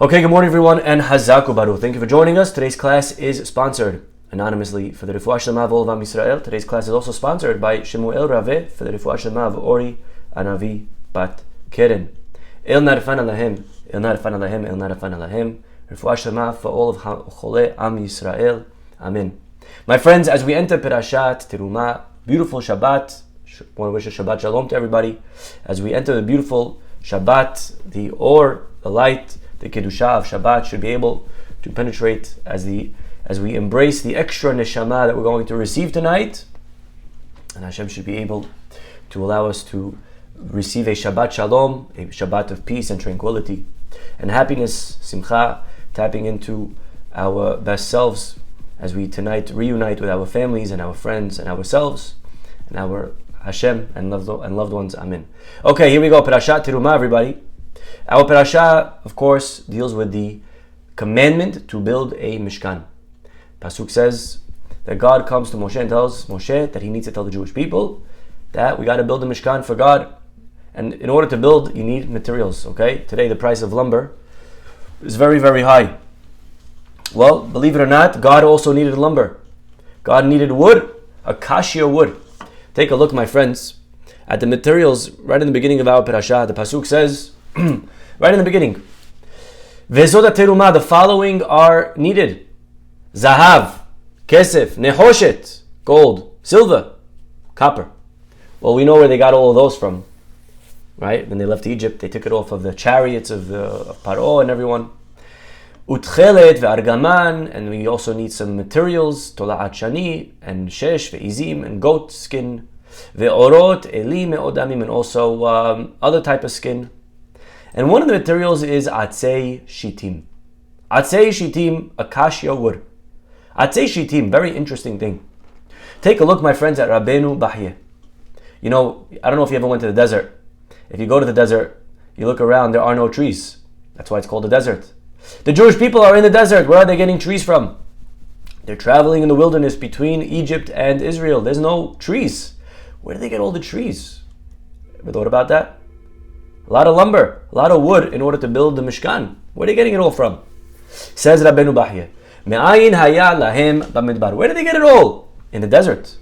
Okay, good morning everyone and Hazaku Baru. Thank you for joining us. Today's class is sponsored anonymously for the Refuah Shlema of all of Israel. Today's class is also sponsored by Shemuel Raveh for the Refuah Shlema of Ori Anavi Bat Keren. El Narfan Alahim, El Narfan Alahim, El Narfan Alahim. Refuah Shlema for all of Chole Am Yisrael. Amen. My friends, as we enter Perashat Terumah, beautiful Shabbat. I want to wish a Shabbat Shalom to everybody. As we enter the beautiful Shabbat, the Or, the light, the Kedusha of Shabbat should be able to penetrate as we embrace the extra neshama that we're going to receive tonight. And Hashem should be able to allow us to receive a Shabbat Shalom, a Shabbat of peace and tranquility and happiness, simcha, tapping into our best selves as we tonight reunite with our families and our friends and ourselves and our Hashem and loved ones. Amen. Okay, here we go. Parashat Terumah, everybody. Our parasha, of course, deals with the commandment to build a Mishkan. Pasuk says that God comes to Moshe and tells Moshe that he needs to tell the Jewish people that we got to build a Mishkan for God. And in order to build, you need materials, okay? Today, the price of lumber is very, very high. Well, believe it or not, God also needed lumber. God needed wood, acacia wood. Take a look, my friends, at the materials right in the beginning of our parasha. The Pasuk says, right in the beginning, Vezod Terumah, the following are needed: Zahav, Kesef, Nehoshet, gold, silver, copper. Well, we know where they got all of those from, right? When they left Egypt, they took it off of the chariots of Paro and everyone. Utchelet ve'argaman, and we also need some materials, Tola'at Shani, and Shesh, ve'izim, and goat skin, ve'orot, eli me'odamim, and also other type of skin. And one of the materials is atzei shitim. Atzei shitim, acacia wood. Atzei shitim, very interesting thing. Take a look, my friends, at Rabbeinu Bahye. You know, I don't know if you ever went to the desert. If you go to the desert, you look around, there are no trees. That's why it's called a desert. The Jewish people are in the desert. Where are they getting trees from? They're traveling in the wilderness between Egypt and Israel. There's no trees. Where do they get all the trees? Ever thought about that? A lot of lumber, a lot of wood in order to build the Mishkan. Where are they getting it all from? Says Rabbeinu Bahye, Me'ayin haya lahem bamidbar. Where did they get it all? In the desert.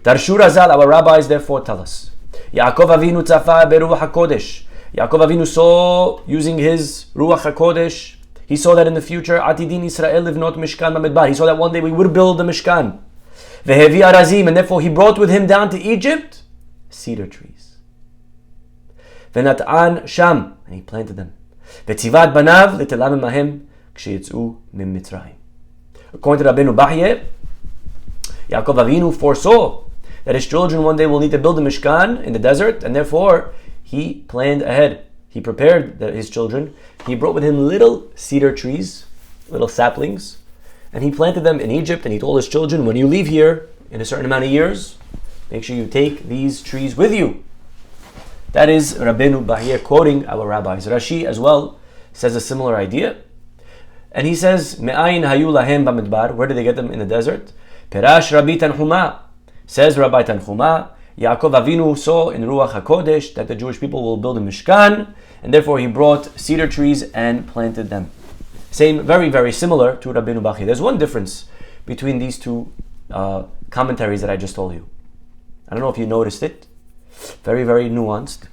Darshu Razal, our rabbis therefore tell us, Yaakov Avinu tzafa beruach HaKodesh. Yaakov Avinu saw, using his Ruach HaKodesh, he saw that in the future, Atidin Israel livnot Mishkan bamidbar. He saw that one day we would build the Mishkan. Vehevi arazim, and therefore he brought with him down to Egypt cedar trees. V'nat'an sham, and he planted them. V'tzivat banav l'telam emahem k'sheyitzu min Mizrahi. According to Rabbeinu Bahye, Yaakov Avinu foresaw that his children one day will need to build a Mishkan in the desert, and therefore he planned ahead. He prepared his children. He brought with him little cedar trees, little saplings, and he planted them in Egypt, and he told his children, when you leave here in a certain amount of years, make sure you take these trees with you. That is Rabbeinu Bahye quoting our rabbis. Rashi as well says a similar idea. And he says, Me'ayin hayu lahem bamidbar. Where did they get them in the desert? Perash Rabbi Tanchuma. Says Rabbi Tanchuma, Yaakov Avinu saw in Ruach HaKodesh that the Jewish people will build a Mishkan, and therefore he brought cedar trees and planted them. Same, very, very similar to Rabbeinu Bahye. There's one difference between these two commentaries that I just told you. I don't know if you noticed it. Very, very nuanced.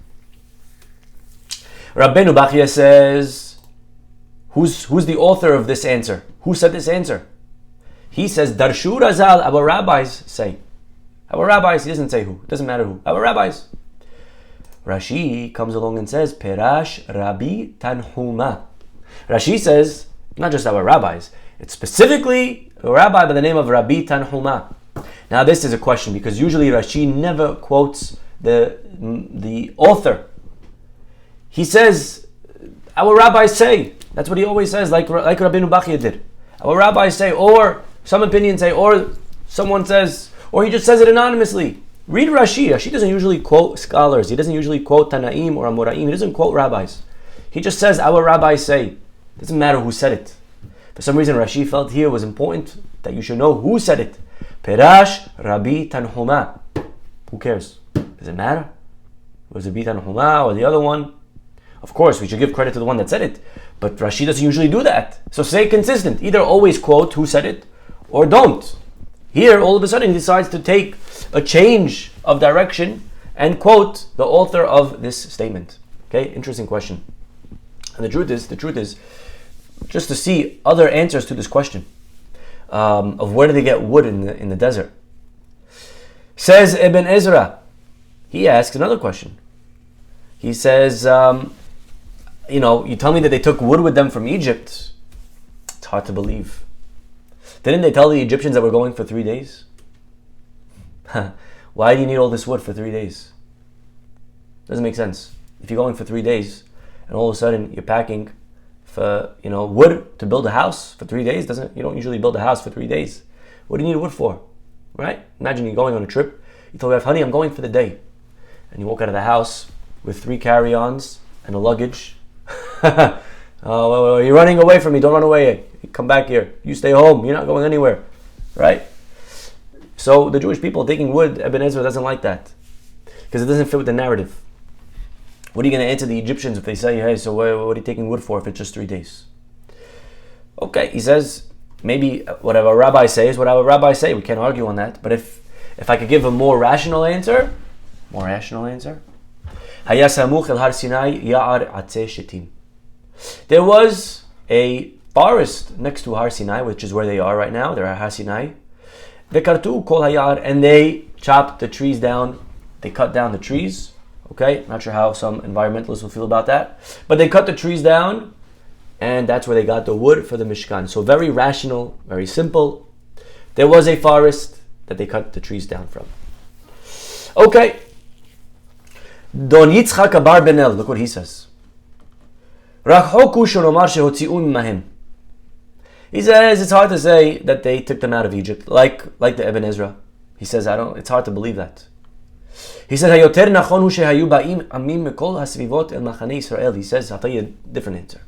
Rabbeinu Bahye says, who's the author of this answer? Who said this answer? He says, Darshu Razal, our rabbis say. Our rabbis, he doesn't say who. It doesn't matter who. Our rabbis. Rashi comes along and says, Perash Rabbi Tanhuma. Rashi says, not just our rabbis, it's specifically a rabbi by the name of Rabbi Tanhuma. Now this is a question, because usually Rashi never quotes the author. He says, our rabbis say. That's what he always says, like Rabbeinu Bahye did. Our rabbis say, or some opinions say, or someone says, or he just says it anonymously. Read Rashi. Rashi doesn't usually quote scholars. He doesn't usually quote Tanaim or Amoraim. He doesn't quote rabbis. He just says, our rabbis say. It doesn't matter who said it. For some reason, Rashi felt here was important that you should know who said it. Perash Rabbi Tanhuma. Who cares? Does it matter? Was it Rabbi Tanhuma or the other one? Of course, we should give credit to the one that said it. But Rashi doesn't usually do that. So stay consistent. Either always quote who said it or don't. Here, all of a sudden, he decides to take a change of direction and quote the author of this statement. Okay, interesting question. And the truth is, just to see other answers to this question of where do they get wood in the desert. Says Ibn Ezra, he asks another question. He says, you tell me that they took wood with them from Egypt. It's hard to believe. Didn't they tell the Egyptians that we're going for 3 days? Why do you need all this wood for 3 days? Doesn't make sense. If you're going for 3 days and all of a sudden you're packing for wood to build a house for 3 days, you don't usually build a house for 3 days. What do you need wood for? Right? Imagine you're going on a trip. You tell your wife, honey, I'm going for the day. And you walk out of the house with 3 carry-ons and a luggage. You're running away from me. Don't run away. Come back here. You stay home. You're not going anywhere. Right? So the Jewish people taking wood, Ibn Ezra doesn't like that. Because it doesn't fit with the narrative. What are you going to answer the Egyptians if they say, hey, so what are you taking wood for if it's just 3 days? Okay, he says, maybe whatever a rabbi says, whatever a rabbi say, we can't argue on that. But if I could give a more rational answer, there was a forest next to Har Sinai, which is where they are right now. They're at Har Sinai. And they chopped the trees down. They cut down the trees. Okay, not sure how some environmentalists will feel about that. But they cut the trees down, and that's where they got the wood for the Mishkan. So very rational, very simple. There was a forest that they cut the trees down from. Okay. Don Yitzchak Abar Benel, look what he says. He says it's hard to say that they took them out of Egypt, like the Ibn Ezra. He says it's hard to believe that. He says He says, I'll tell you a different answer.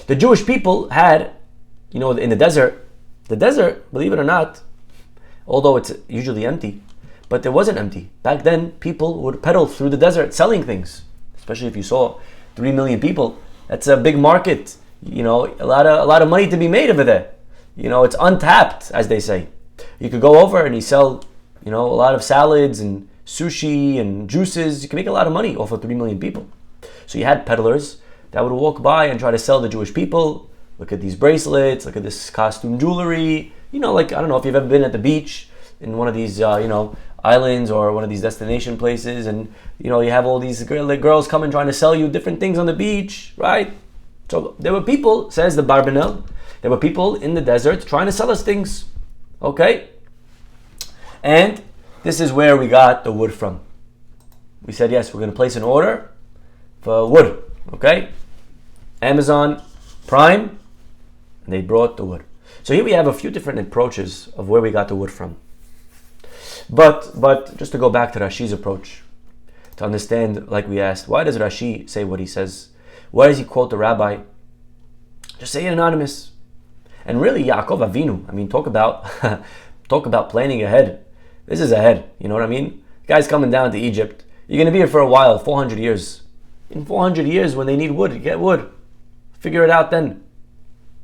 The Jewish people had, in the desert, believe it or not, although it's usually empty, but it wasn't empty. Back then, people would pedal through the desert selling things, especially if you saw 3 million people. That's a big market. A lot of money to be made over there. It's untapped, as they say. You could go over and you sell, a lot of salads and sushi and juices. You can make a lot of money off of 3 million people. So you had peddlers that would walk by and try to sell the Jewish people. Look at these bracelets. Look at this costume jewelry. I don't know if you've ever been at the beach in one of these, islands or one of these destination places, and you have all these girls coming trying to sell you different things on the beach, right? So there were people, says the Barbanel, there were people in the desert trying to sell us things, okay? And this is where we got the wood from. We said, yes, we're going to place an order for wood, okay? Amazon Prime, and they brought the wood. So here we have a few different approaches of where we got the wood from. But just to go back to Rashi's approach, to understand, like we asked, why does Rashi say what he says? Why does he quote the rabbi? Just say it anonymous. And really, Yaakov Avinu, talk about planning ahead. This is ahead, you know what I mean? The guy's coming down to Egypt. You're going to be here for a while, 400 years. In 400 years, when they need wood, you get wood. Figure it out then.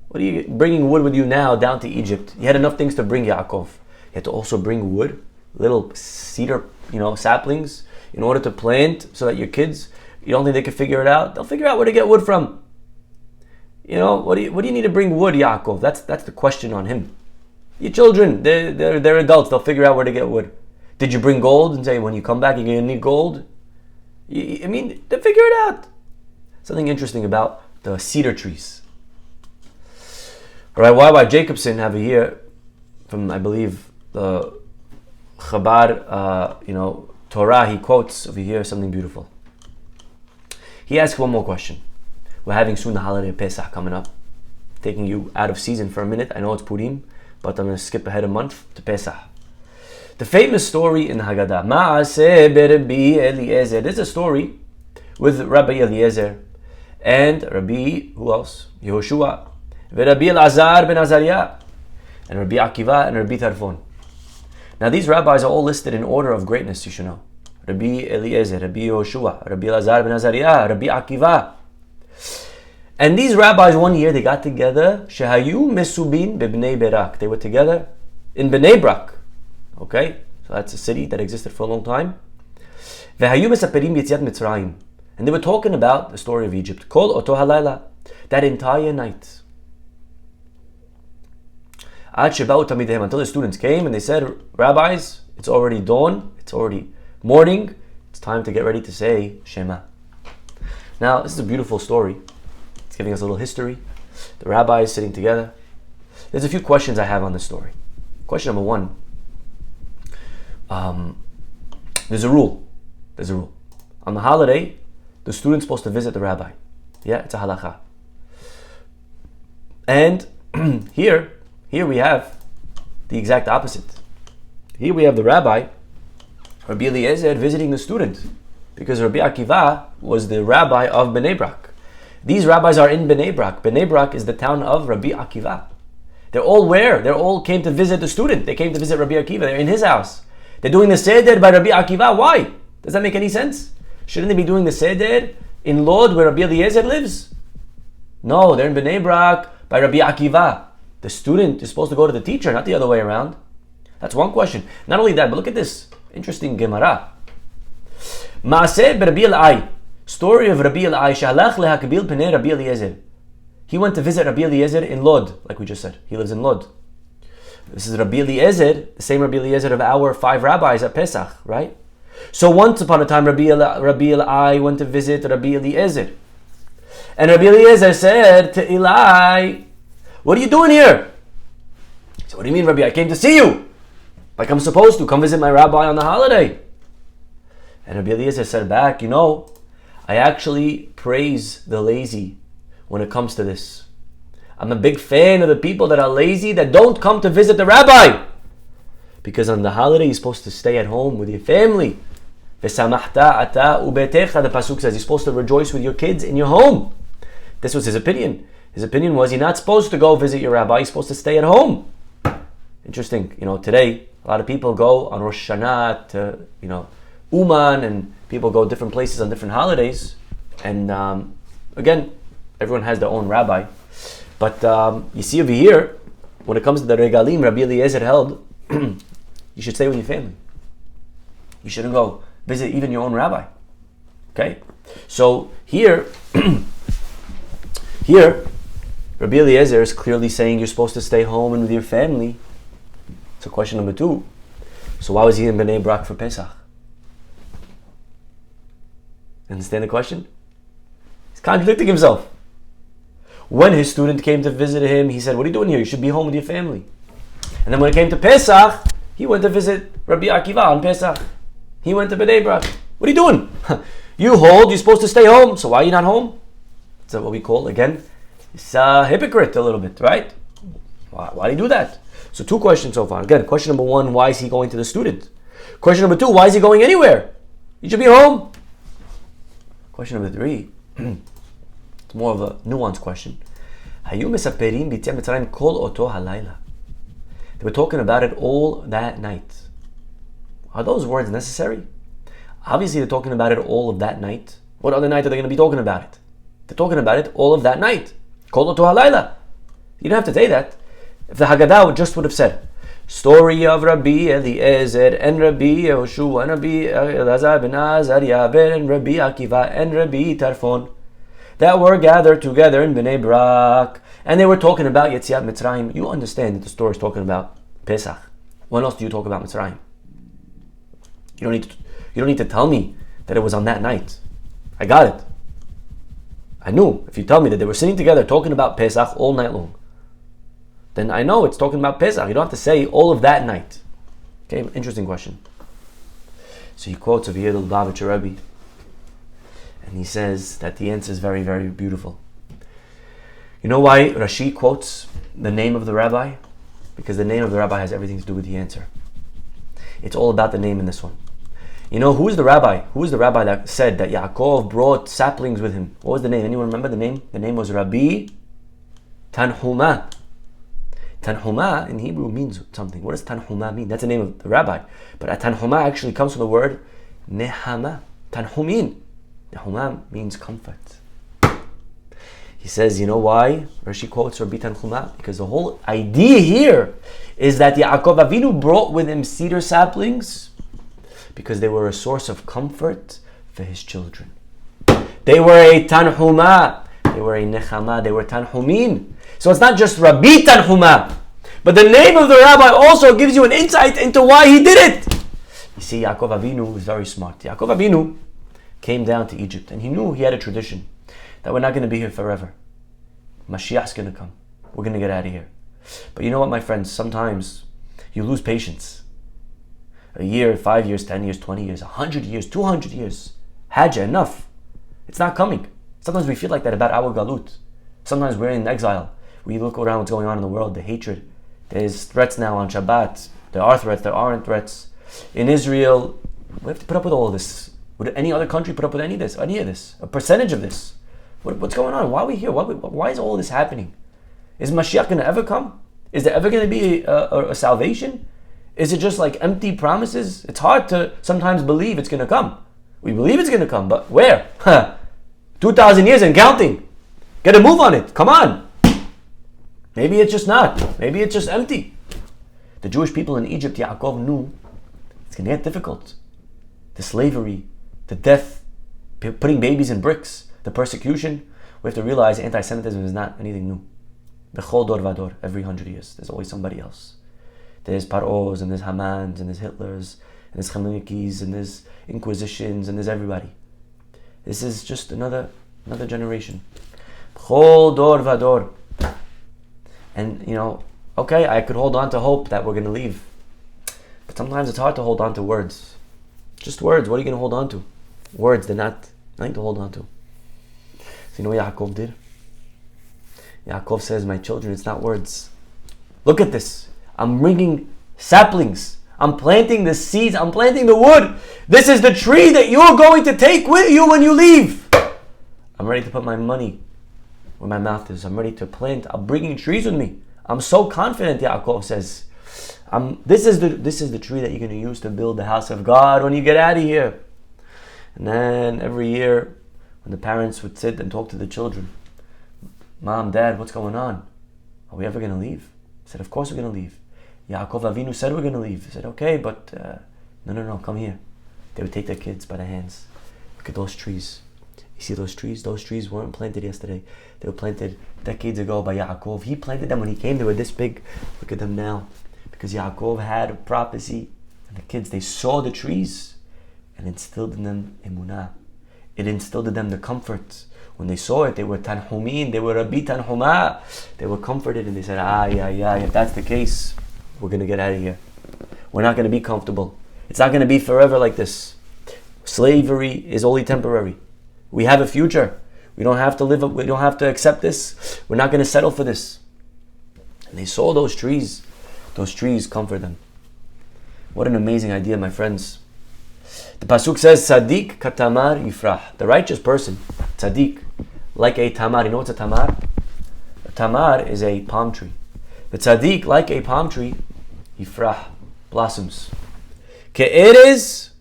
What are you bringing wood with you now down to Egypt? You had enough things to bring, Yaakov. You had to also bring wood, little cedar, saplings, in order to plant so that your kids, you don't think they can figure it out? They'll figure out where to get wood from. What do you need to bring wood, Yaakov? That's the question on him. Your children, they're adults. They'll figure out where to get wood. Did you bring gold and say when you come back you're going to need gold? They figure it out. Something interesting about the cedar trees. All right, Rabbi Jacobson have here from, I believe, the Chabad, Torah. He quotes over here something beautiful. He asks one more question. We're having soon the holiday of Pesach coming up. Taking you out of season for a minute. I know it's Purim, but I'm going to skip ahead a month to Pesach. The famous story in the Haggadah. Ma'aseh Rabbi Eliezer. There's a story with Rabbi Eliezer and Rabbi, who else? Yehoshua. Rabbi Elazar ben Azariah. And Rabbi Akiva and Rabbi Tarfon. Now these rabbis are all listed in order of greatness, you should know. Rabbi Eliezer, Rabbi Yehoshua, Rabbi Elazar ben Azariah, Rabbi Akiva. And these rabbis one year they got together. Shehayu mesubin b'bnei Berak. They were together in Bnei Brak. Okay, so that's a city that existed for a long time. Vehayu mesaperim yetziat Mitzrayim. And they were talking about the story of Egypt. Kol oto halayla. That entire night. Ad sheba'u tamidehem. Until the students came and they said, Rabbis, it's already dawn. It's already morning. It's time to get ready to say Shema. Now, this is a beautiful story. It's giving us a little history. The rabbis sitting together. There's a few questions I have on this story. Question number one. There's a rule. On the holiday, the student's supposed to visit the rabbi. Yeah, it's a halakha. And here we have the exact opposite. Here we have the rabbi, Rabbi Eliezer, visiting the student. Because Rabbi Akiva was the rabbi of Bnei Brak. These rabbis are in Bnei Brak. Bnei Brak is the town of Rabbi Akiva. They're all where? They all came to visit the student. They came to visit Rabbi Akiva. They're in his house. They're doing the Seder by Rabbi Akiva. Why? Does that make any sense? Shouldn't they be doing the Seder in Lod where Rabbi Eliezer lives? No, they're in Bnei Brak by Rabbi Akiva. The student is supposed to go to the teacher, not the other way around. That's one question. Not only that, but look at this interesting Gemara. Maaseh Rabbi Elai. Story of Rabbi Elai. Shalach lehakbil pnei Rabbi Eliezer. He went to visit Rabbi Eliezer in Lod, like we just said. He lives in Lod. This is Rabbi Eliezer, the same Rabbi Eliezer of our 5 rabbis at Pesach, right? So once upon a time, Rabbi Elai went to visit Rabbi Eliezer. And Rabbi Eliezer said to Eli, what are you doing here? He said, what do you mean, Rabbi? I came to see you. Like I'm supposed to. Come visit my rabbi on the holiday. And Rabbi Eliezer said back, I actually praise the lazy when it comes to this. I'm a big fan of the people that are lazy, that don't come to visit the rabbi. Because on the holiday, you're supposed to stay at home with your family. V'samachta ata ubetecha, the pasuk says, you're supposed to rejoice with your kids in your home. This was his opinion. His opinion was you're not supposed to go visit your rabbi, you're supposed to stay at home. Interesting. Today, a lot of people go on Rosh Hashanah to, Uman, and people go different places on different holidays. And again, everyone has their own rabbi. But you see over here, when it comes to the regalim, Rabbi Eliezer held, you should stay with your family. You shouldn't go visit even your own rabbi. Okay? So here, Rabbi Eliezer is clearly saying you're supposed to stay home and with your family. So question number 2. So why was he in Bnei Brak for Pesach? Understand the question? He's contradicting himself. When his student came to visit him, he said, what are you doing here? You should be home with your family. And then when it came to Pesach, he went to visit Rabbi Akiva on Pesach. He went to Bnei Brak. What are you doing? You're supposed to stay home. So why are you not home? That's what we call, again, it's a hypocrite a little bit, right? Why do you do that? So 2 questions so far. Again, question number 1, why is he going to the student? Question number 2, why is he going anywhere? He should be home. Question number 3, it's more of a nuanced question. They were talking about it all that night. Are those words necessary? Obviously they're talking about it all of that night. What other night are they going to be talking about it? They're talking about it all of that night. Kol oto halayla. You don't have to say that. If the Haggadah just would have said, story of Rabbi Eliezer and Rabbi Yehoshua and Rabbi Elazar ben Azariah and Rabbi Akiva and Rabbi Tarfon, that were gathered together in Bnei Brak, and they were talking about Yetziat Mitzrayim. You understand that the story is talking about Pesach. When else do you talk about Mitzrayim? You don't need to tell me that it was on that night. I got it. I knew. If you tell me that they were sitting together talking about Pesach all night long, then I know it's talking about Pesach. You don't have to say all of that night. Okay, interesting question. So he quotes Rabbi Lubavitcher Rebbe, and he says that the answer is very, very beautiful. You know why Rashi quotes the name of the rabbi? Because the name of the rabbi has everything to do with the answer. It's all about the name in this one. You know, who is the rabbi? Who is the rabbi that said that Yaakov brought saplings with him? What was the name? Anyone remember the name? The name was Rabbi Tanhumah. Tanhumah in Hebrew means something. What does Tanhumah mean? That's the name of the rabbi. But Tanhumah actually comes from the word Nehama. Tanhumin. Nehama means comfort. He says, you know why? Rashi quotes Rabbi Tanchuma, because the whole idea here is that Yaakov Avinu brought with him cedar saplings because they were a source of comfort for his children. They were a tanhuma, they were a nechama, they were tanhumin. So it's not just Rabbi Tanchuma, but the name of the rabbi also gives you an insight into why he did it. You see, Yaakov Avinu was very smart. Yaakov Avinu came down to Egypt, and he knew he had a tradition that we're not going to be here forever. Mashiach's going to come. We're going to get out of here. But you know what, my friends? Sometimes you lose patience. A year, 5 years, 10 years, 20 years, 100 years, 200 years. Hajj, enough. It's not coming. Sometimes we feel like that about our galut. Sometimes we're in exile. We look around what's going on in the world, the hatred. There's threats now on Shabbat. There are threats, there aren't threats. In Israel, we have to put up with all of this. Would any other country put up with any of this? A percentage of this? What's going on? Why are we here? Why is all this happening? Is Mashiach going to ever come? Is there ever going to be a salvation? Is it just like empty promises? It's hard to sometimes believe it's going to come. We believe it's going to come, but where? 2,000 years and counting. Get a move on it. Come on. Maybe it's just not. Maybe it's just empty. The Jewish people in Egypt, Yaakov knew it's going to get difficult. The slavery, the death, putting babies in bricks, the persecution. We have to realize anti-Semitism is not anything new. Bechol dor vador, every 100 years, there's always somebody else. There's Paros, and there's Hamans, and there's Hitlers, and there's Chaminikis, and there's Inquisitions, and there's everybody. This is just another generation. Bechol dor vador. And, okay, I could hold on to hope that we're going to leave. But sometimes it's hard to hold on to words. Just words. What are you going to hold on to? Words, they're nothing to hold on to. So you know what Yaakov did? Yaakov says, my children, it's not words. Look at this. I'm bringing saplings. I'm planting the seeds. I'm planting the wood. This is the tree that you're going to take with you when you leave. I'm ready to put my money where my mouth is. I'm ready to plant. I'm bringing trees with me. I'm so confident, Yaakov says. This is the tree that you're going to use to build the house of God when you get out of here. And then every year, when the parents would sit and talk to the children, Mom, Dad, what's going on? Are we ever going to leave? I said, of course we're going to leave. Yaakov Avinu said we're going to leave. I said, okay, but no, come here. They would take their kids by the hands. Look at those trees. You see those trees? Those trees weren't planted yesterday. They were planted decades ago by Yaakov. He planted them when he came. They were this big. Look at them now. Because Yaakov had a prophecy. And the kids, they saw the trees and instilled in them emunah. It instilled in them the comfort. When they saw it, they were tanhumin, they were Rabbi Tanhuma. They were comforted and they said, if that's the case, we're going to get out of here. We're not going to be comfortable. It's not going to be forever like this. Slavery is only temporary. We have a future. We don't have to live. We don't have to accept this. We're not going to settle for this. And they saw those trees. Those trees comfort them. What an amazing idea, my friends. The pasuk says, "Tzaddik katamar yifrah." The righteous person, tzaddik, like a tamar. You know what's a tamar? A tamar is a palm tree. The tzaddik, like a palm tree, yifrah, blossoms. Ke'erez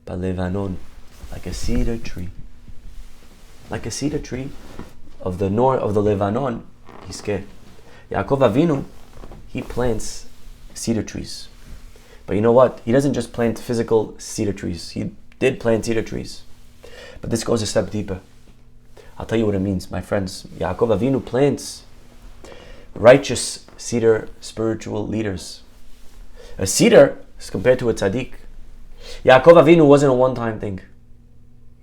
balevanon, like a cedar tree. Like a cedar tree of the north of the Lebanon. He's scared. Yaakov Avinu, he plants cedar trees. But you know what? He doesn't just plant physical cedar trees. He did plant cedar trees. But this goes a step deeper. I'll tell you what it means, my friends. Yaakov Avinu plants righteous cedar spiritual leaders. A cedar is compared to a tzaddik. Yaakov Avinu wasn't a one-time thing.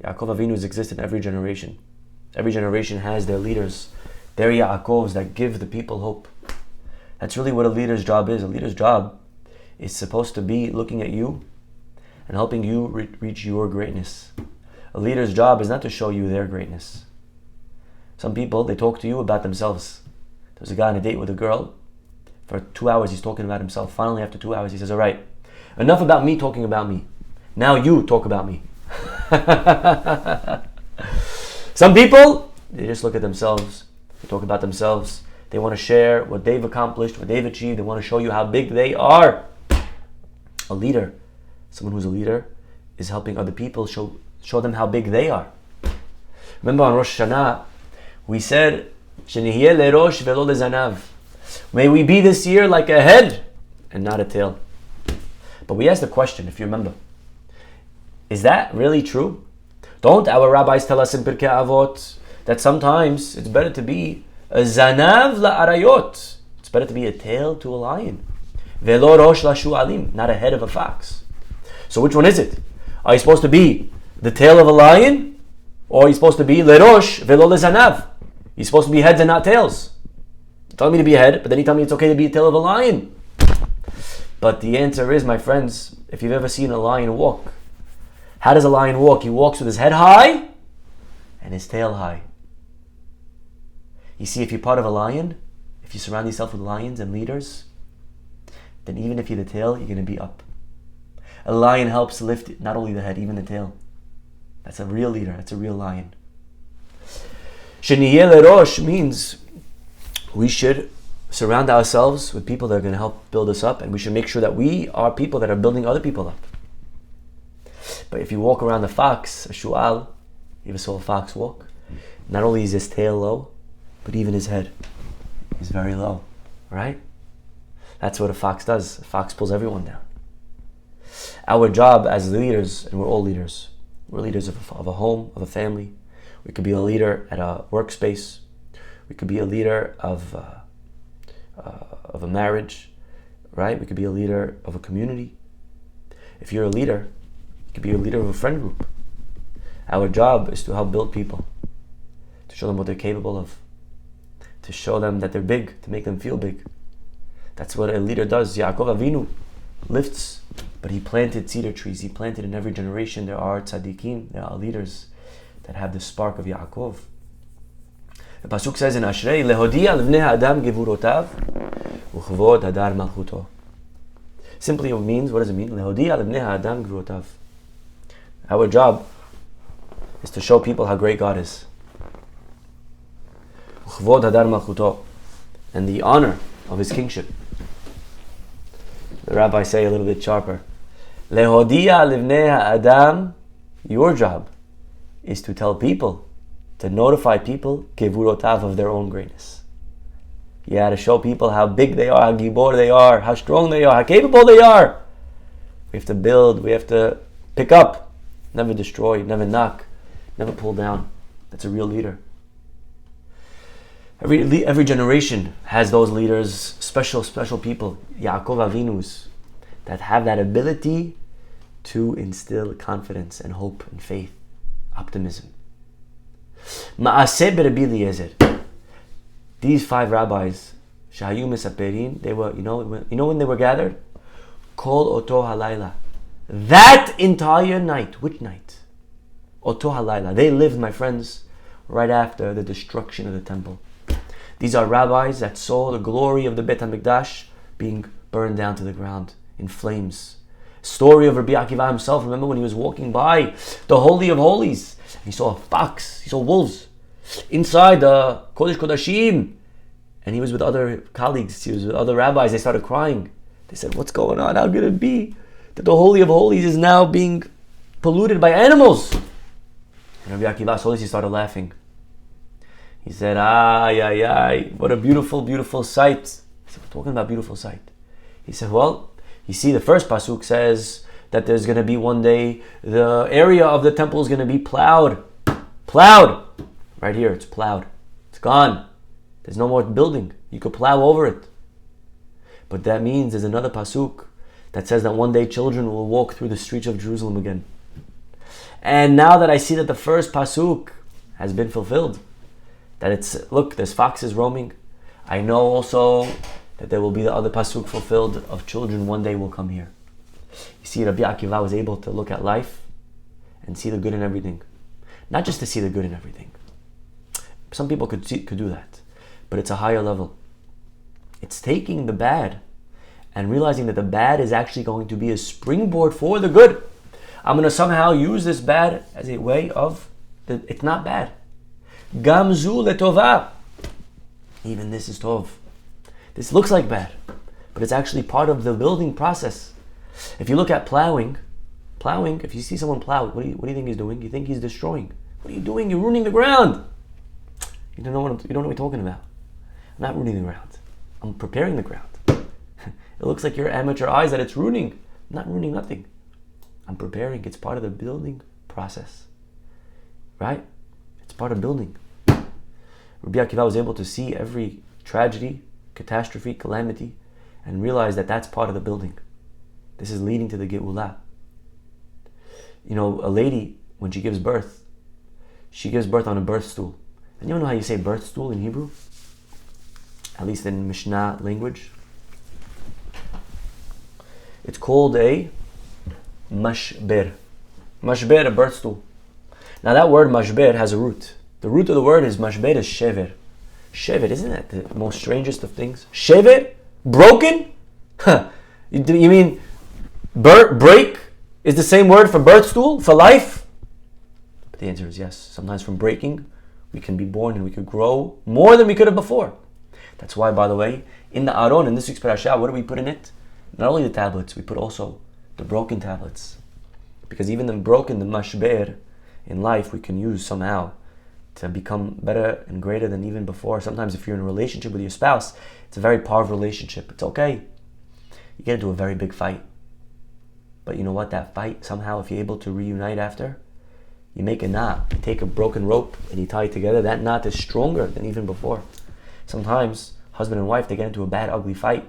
Yaakov Avinu has existed in every generation. Every generation has their leaders. They're Yaakovs that give the people hope. That's really what a leader's job is. A leader's job is supposed to be looking at you and helping you reach your greatness. A leader's job is not to show you their greatness. Some people, they talk to you about themselves. There's a guy on a date with a girl. For 2 hours, he's talking about himself. Finally, after 2 hours, he says, all right, enough about me talking about me. Now you talk about me. Some people, they just look at themselves. They talk about themselves. They want to share what they've accomplished, what they've achieved. They want to show you how big they are. A leader, someone who's a leader, is helping other people show them how big they are. Remember on Rosh Hashanah, we said Shenihye lerosh velo lezanav. May we be this year like a head and not a tail. But we asked the question, if you remember, is that really true? Don't our rabbis tell us in Pirkei Avot that sometimes it's better to be a zanav la'arayot? It's better to be a tail to a lion. Velo rosh la'shu'alim, not a head of a fox. So which one is it? Are you supposed to be the tail of a lion? Or are you supposed to be lerosh velo lezanav? You're supposed to be heads and not tails. You tell me to be a head, but then you tell me it's okay to be a tail of a lion. But the answer is, my friends, if you've ever seen a lion walk, how does a lion walk? He walks with his head high and his tail high. You see, if you're part of a lion, if you surround yourself with lions and leaders, then even if you're the tail, you're going to be up. A lion helps lift not only the head, even the tail. That's a real leader. That's a real lion. Sheniyeh lerosh means we should surround ourselves with people that are going to help build us up, and we should make sure that we are people that are building other people up. But if you walk around the fox, a shu'al, you ever saw a fox walk? Not only is his tail low, but even his head is very low, right? That's what a fox does. A fox pulls everyone down. Our job as leaders, and we're all leaders, we're leaders of a home, of a family. We could be a leader at a workspace. We could be a leader of a marriage, right? We could be a leader of a community. If you're a leader, you could be a leader of a friend group. Our job is to help build people, to show them what they're capable of, to show them that they're big, to make them feel big. That's what a leader does. Yaakov Avinu lifts, but he planted cedar trees. He planted in every generation. There are tzaddikim, there are leaders that have the spark of Yaakov. The pasuk says in Ashrei, Lehodia livnei ha'adam gevurotav uchvod hadar malchuto. Simply it means, what does it mean? Lehodia livnei ha'adam gevurotav. Our job is to show people how great God is. Uchvod hadar malchuto. And the honor of his kingship. The rabbis say a little bit sharper. Lehodia livnei ha'adam, your job is to tell people, to notify people, kevurotav, of their own greatness. Yeah, to show people how big they are, how gibor they are, how strong they are, how capable they are. We have to build, we have to pick up, never destroy, never knock, never pull down. That's a real leader. Every generation has those leaders, special people, Yaakov Avinus, that have that ability to instill confidence and hope and faith, optimism. Ma'aseh Rabbi Eliezer. These 5 rabbis, Shahayu Mesaperin, they were, you know when they were gathered? Kol Oto Halayla. That entire night. Which night? Oto Halayla. They lived, my friends, right after the destruction of the temple. These are rabbis that saw the glory of the Beit HaMikdash being burned down to the ground in flames. Story of Rabbi Akiva himself. Remember when he was walking by the Holy of Holies, he saw a fox, he saw wolves inside the Kodesh Kodashim, and he was with other colleagues, he was with other rabbis. They started crying. They said, what's going on? How could it be that the Holy of Holies is now being polluted by animals? And Rabbi Akiva saw this, he started laughing. He said, what a beautiful, beautiful sight. I said, we're talking about beautiful sight. He said, well, you see, the first pasuk says that there's going to be one day, the area of the temple is going to be plowed. Plowed! Right here, it's plowed. It's gone. There's no more building. You could plow over it. But that means there's another pasuk that says that one day children will walk through the streets of Jerusalem again. And now that I see that the first pasuk has been fulfilled, that it's, look, there's foxes roaming, I know also that there will be the other pasuk fulfilled of children one day will come here. You see, Rabbi Akiva was able to look at life and see the good in everything. Not just to see the good in everything. Some people could do that. But it's a higher level. It's taking the bad and realizing that the bad is actually going to be a springboard for the good. I'm going to somehow use this bad as a way of, it's not bad. Gamzu letova. Even this is tov. This looks like bad, but it's actually part of the building process. If you look at plowing, if you see someone plow, what do you think he's doing? You think he's destroying. What are you doing? You're ruining the ground. You don't know what we're talking about. I'm not ruining the ground. I'm preparing the ground. It looks like your amateur eyes that it's ruining. I'm not ruining nothing. I'm preparing. It's part of the building process. Right? It's part of building. Rabbi Akiva was able to see every tragedy, catastrophe, calamity, and realize that that's part of the building. This is leading to the Geulah. You know, a lady, when she gives birth, she gives birth on a birth stool. And you know how you say birth stool in Hebrew? At least in Mishnah language. It's called a mashber. Mashber, a birth stool. Now that word mashber has a root. The root of the word is mashber is shever. Shever, isn't that the most strangest of things? Shever? Broken? You mean break is the same word for birth stool, for life? But the answer is yes. Sometimes from breaking, we can be born and we could grow more than we could have before. That's why, by the way, in the Aron, in this week's parasha, what do we put in it? Not only the tablets, we put also the broken tablets. Because even the broken, the mashber in life, we can use somehow to become better and greater than even before. Sometimes if you're in a relationship with your spouse, it's a very powerful relationship. It's okay. You get into a very big fight. But you know what? That fight, somehow, if you're able to reunite after, you make a knot. You take a broken rope and you tie it together. That knot is stronger than even before. Sometimes, husband and wife, they get into a bad, ugly fight.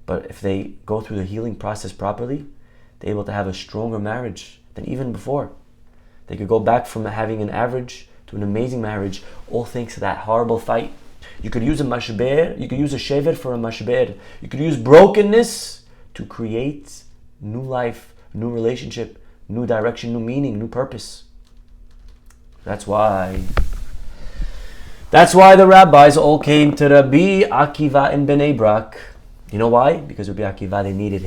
But if they go through the healing process properly, they're able to have a stronger marriage than even before. They could go back from having an average to an amazing marriage, all thanks to that horrible fight. You could use a mashber, you could use a shever for a mashber. You could use brokenness to create new life, new relationship, new direction, new meaning, new purpose. That's why the rabbis all came to Rabbi Akiva in Bnei Brak. You know why? Because Rabbi Akiva, they needed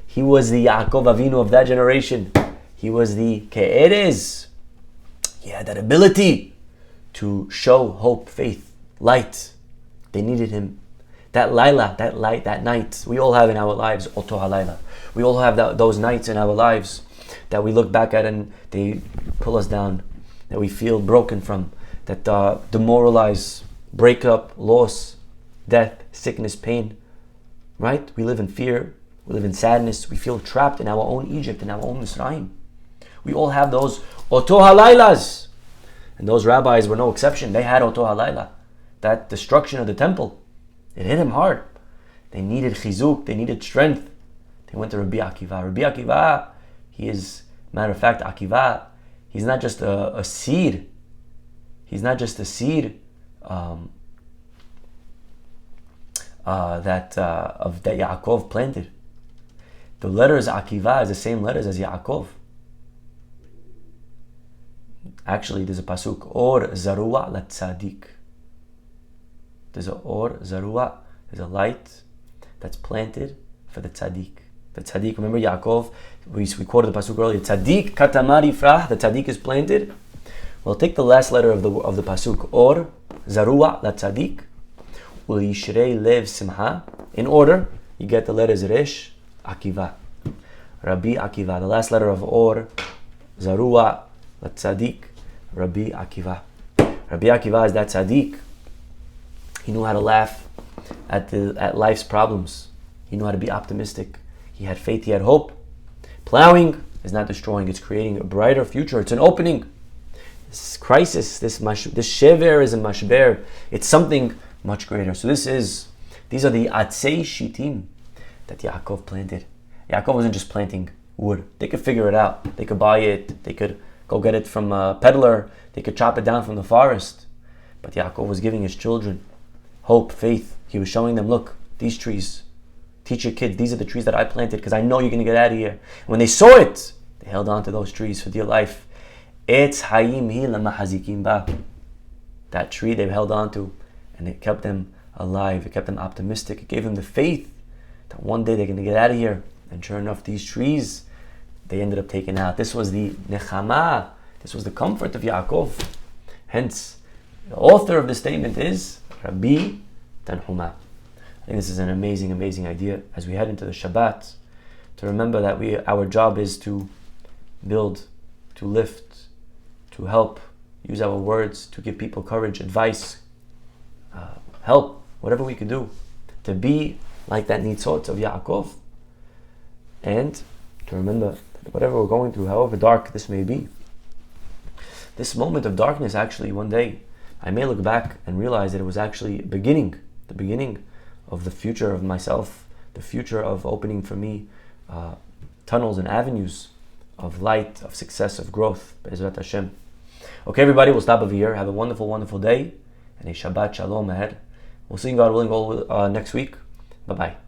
he was the Yaakov Avinu of that generation. He was the Ke'erez. He had that ability to show hope, faith, light. They needed him. That Laila, that light, that night, we all have in our lives, Oto HaLaila. We all have those nights in our lives that we look back at and they pull us down, that we feel broken from, that demoralize, breakup, loss, death, sickness, pain. Right? We live in fear, we live in sadness, we feel trapped in our own Egypt, in our own Mizrahi. We all have those Oto HaLailas. And those rabbis were no exception. They had Oto HaLaila. That destruction of the temple, it hit him hard. They needed chizuk, they needed strength. They went to Rabbi Akiva. Rabbi Akiva, he is, matter of fact, Akiva, he's not just a seed. He's not just a seed that Yaakov planted. The letters Akiva is the same letters as Yaakov. Actually, there's a pasuk, Or Zarua la Tzadik. There's a Or Zarua, there's a light that's planted for the Tzadik. The Tzadik, remember Yaakov, we quoted the pasuk earlier, Tzadik katamari frah, the Tzadik is planted. Well, take the last letter of the pasuk, Or Zarua la Tzadik, Ul Yishrei Lev Simha. In order, you get the letters Resh, Akiva. Rabbi Akiva, the last letter of Or, Zarua la Tzadik, Rabbi Akiva. Rabbi Akiva is that tzaddik. He knew how to laugh at life's problems. He knew how to be optimistic. He had faith, he had hope. Plowing is not destroying, it's creating a brighter future. It's an opening. This crisis, this shever is a mashber. It's something much greater. So these are the atzei shitim that Yaakov planted. Yaakov wasn't just planting wood. They could figure it out. They could buy it. They could go get it from a peddler. They could chop it down from the forest. But Yaakov was giving his children hope, faith. He was showing them, look, these trees, teach your kids, these are the trees that I planted because I know you're going to get out of here. And when they saw it, they held on to those trees for dear life. Etz hayim hi lamahazikim ba. That tree they held on to, and it kept them alive. It kept them optimistic. It gave them the faith that one day they're going to get out of here. And sure enough, these trees, they ended up taken out. This was the nechama. This was the comfort of Yaakov. Hence, the author of the statement is Rabbi Tanhuma. I think this is an amazing, amazing idea as we head into the Shabbat, to remember that our job is to build, to lift, to help, use our words to give people courage, advice, help, whatever we could do to be like that nitzot of Yaakov, and to remember that whatever we're going through, however dark this may be, this moment of darkness, actually one day I may look back and realize that it was actually the beginning of the future of myself, the future of opening for me tunnels and avenues of light, of success, of growth. Be'ezrat Hashem. Okay, everybody, we'll stop over here. Have a wonderful, wonderful day, and a Shabbat Shalom ahead. We'll see you, God willing, all next week. Bye-bye.